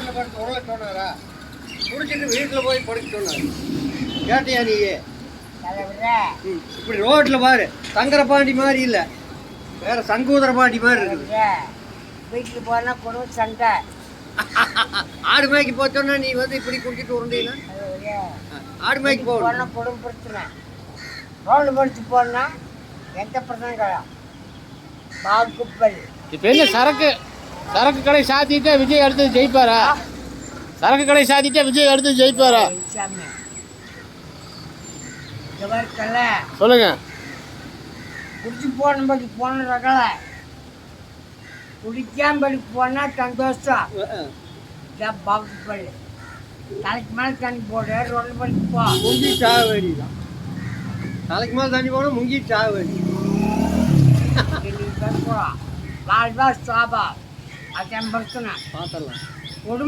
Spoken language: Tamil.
ரோட்டில் படுத்து உள்ள சொன்னாரா? குடிச்சிட்டு வீட்டில் போய் படுக்க சொன்னார். கேட்டியா நீ? இப்படி ரோட்டில் பாரு, சங்கர பாண்டி மாதிரி இல்லை, வேற சங்கூதர பாண்டி மாதிரி இருக்குது. வீட்டுக்கு போனால் குடும்ப சண்டை. ஆடு மேய்க்கு போச்சோன்னா நீ வந்து இப்படி குடிச்சிட்டு உருண்டீங்கன்னா ஆடு மேய்க்கு போகணும். குடும்ப பிரச்சனை. ரோடு படிச்சு போனா எந்த பிரச்சனை கிடையாது. பாகுப்பல் இப்போ என்ன சரக்கு கடை சாத்திட்டா விஜய் அடுத்தது ஜெயிப்பாரா? சரக்கு கடை சாத்திட்டா விஜய் அடுத்தது ஜெயிப்பாரா? சொல்லுங்க. குடிச்சு போனபடி போன ரகல, குடிக்காமபடி போனா சந்தோஷம். பாகுப்பல் தலைக்கு மேலே தண்ணி போடு, ரோடு படிச்சு போ. முங்கி சாக வேண்டியதான். தலைக்கு மேலே தண்ணி போனால் முங்கி சாக வேண்டியது. வாழ்வா சாபா, அது பிரச்சனை. பார்த்துடலாம். குடும்ப